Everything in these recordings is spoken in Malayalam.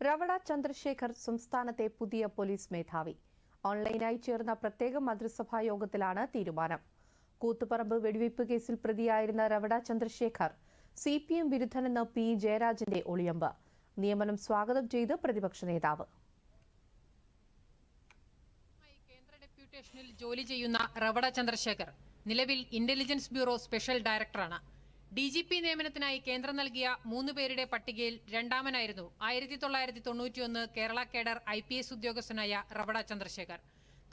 രവട ചന്ദ്രശേഖർ സംസ്ഥാനത്തെ പുതിയ പോലീസ് മേധാവി. ഓൺലൈനായി ചേർന്ന പ്രത്യേക മന്ത്രിസഭാ യോഗത്തിലാണ് തീരുമാനം. കൂത്തുപറമ്പ് വെടിവയ്പ് കേസിൽ പ്രതിയായിരുന്ന രവട ചന്ദ്രശേഖർ CPM വിരുദ്ധനെന്ന P. ജയരാജന്റെ ഒളിയമ്പ്. നിയമനം സ്വാഗതം ചെയ്ത് പ്രതിപക്ഷ നേതാവ്. കേന്ദ്ര ഡെപ്യൂട്ടേഷനിൽ ജോലി ചെയ്യുന്ന രവട ചന്ദ്രശേഖർ നിലവിൽ ഇന്റലിജൻസ് ബ്യൂറോ സ്പെഷ്യൽ ഡയറക്ടറാണ്. DGP നിയമനത്തിനായി കേന്ദ്രം നൽകിയ 3 പേരുടെ പട്ടികയിൽ രണ്ടാമനായിരുന്നു 1991 കേരള കേഡർ IPS ഉദ്യോഗസ്ഥനായ രവട ചന്ദ്രശേഖർ.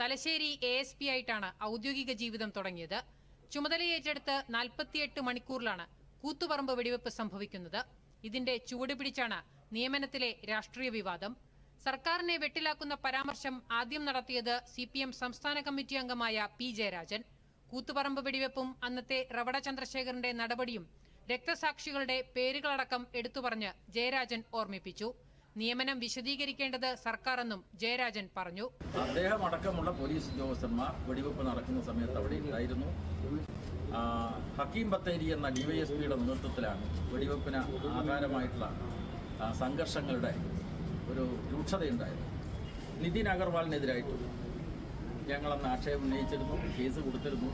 തലശ്ശേരി ASP ആയിട്ടാണ് ഔദ്യോഗിക ജീവിതം തുടങ്ങിയത്. ചുമതലയേറ്റെടുത്ത് 48 മണിക്കൂറിലാണ് കൂത്തുപറമ്പ് വെടിവെപ്പ് സംഭവിക്കുന്നത്. ഇതിന്റെ ചുവട് പിടിച്ചാണ് നിയമനത്തിലെ രാഷ്ട്രീയ വിവാദം. സർക്കാരിനെ വെട്ടിലാക്കുന്ന പരാമർശം ആദ്യം നടത്തിയത് CPM സംസ്ഥാന കമ്മിറ്റി അംഗമായ P. ജയരാജൻ. കൂത്തുപറമ്പ് വെടിവെപ്പും അന്നത്തെ രവട ചന്ദ്രശേഖറിന്റെ നടപടിയും രക്തസാക്ഷികളുടെ പേരുകളടക്കം എടുത്തുപറഞ്ഞ് ജയരാജൻ ഓർമ്മിപ്പിച്ചു. നിയമനം വിശദീകരിക്കേണ്ടത് സർക്കാരെന്നും ജയരാജൻ പറഞ്ഞു. അദ്ദേഹം അടക്കമുള്ള പോലീസ് ഉദ്യോഗസ്ഥന്മാർ വെടിവെപ്പ് നടക്കുന്ന സമയത്ത് അവിടെ ഉണ്ടായിരുന്നു. ഹക്കീം ബത്തേരി എന്ന DYSPയുടെ നേതൃത്വത്തിലാണ് വെടിവെപ്പിന് ആധാരമായിട്ടുള്ള സംഘർഷങ്ങളുടെ ഒരു രൂക്ഷതയുണ്ടായിരുന്നു. നിതിൻ അഗർവാളിനെതിരായിട്ടും ഞങ്ങളന്ന് ആക്ഷേപം ഉന്നയിച്ചിരുന്നു, കേസ് കൊടുത്തിരുന്നു.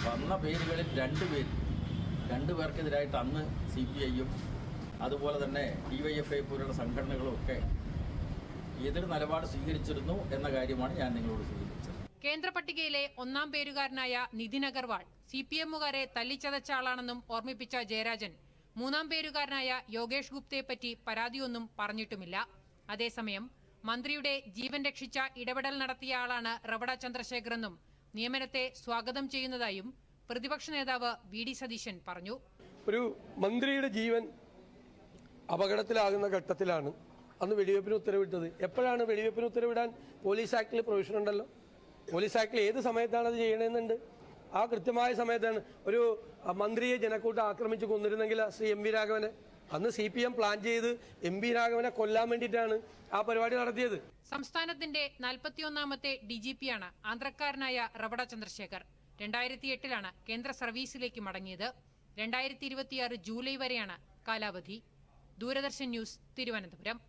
വന്ന പേരുകളിൽ 2 പേർക്കെതിരായിട്ട് അന്ന് CPIയും അതുപോലെ തന്നെ DYFI പോലുള്ള സംഘടനകളും ഒക്കെ എതിർ നിലപാട് സ്വീകരിച്ചിരുന്നു എന്ന കാര്യമാണ് ഞാൻ നിങ്ങളോട് സൂചിപ്പിച്ചത്. കേന്ദ്ര പട്ടികയിലെ 1-ാം പേരുകാരനായ നിതിൻ അഗർവാൾ CPMുകാരെ തല്ലിച്ചതച്ച ആളാണെന്നും ഓർമ്മിപ്പിച്ച ജയരാജൻ 3-ാം പേരുകാരനായ യോഗേഷ് ഗുപ്തയെപ്പറ്റി പരാതിയൊന്നും പറഞ്ഞിട്ടുമില്ല. അതേസമയം മന്ത്രിയുടെ ജീവൻ രക്ഷിച്ച ഇടപെടൽ നടത്തിയ ആളാണ് രവട ചന്ദ്രശേഖറെന്നും നിയമനത്തെ സ്വാഗതം ചെയ്യുന്നതായും പ്രതിപക്ഷ നേതാവ് VD സതീശൻ പറഞ്ഞു. ഒരു മന്ത്രിയുടെ ജീവൻ അപകടത്തിലാകുന്ന ഘട്ടത്തിലാണ് അന്ന് വെടിവെപ്പിന് ഉത്തരവിട്ടത്. എപ്പോഴാണ് വെടിവെപ്പിന് ഉത്തരവിടാൻ പോലീസ് ആക്ടിൽ പ്രൊവിഷൻ ഉണ്ടല്ലോ. പോലീസ് ആക്ടിൽ ഏത് സമയത്താണ് അത് ചെയ്യണമെന്നുണ്ട്. ആ കൃത്യമായ സമയത്താണ് ഒരു മന്ത്രിയെ ജനക്കൂട്ടം ആക്രമിച്ച് കൊന്നിരുന്നെങ്കിൽ ശ്രീ MV രാഘവനെ അന്ന് CPM പ്ലാൻ ചെയ്ത് MV രാഘവനെ കൊല്ലാൻ വേണ്ടിയിട്ടാണ് ആ പരിപാടി നടത്തിയത്. സംസ്ഥാനത്തിന്റെ 41-ാമത്തെ DGPയാണ് ആന്ധ്രക്കാരനായ രവട ചന്ദ്രശേഖർ. 2008-ലാണ് കേന്ദ്ര സർവീസിലേക്ക് മടങ്ങിയത്. 2026 ജൂലൈ വരെയാണ് കാലാവധി. ദൂരദർശൻ ന്യൂസ്, തിരുവനന്തപുരം.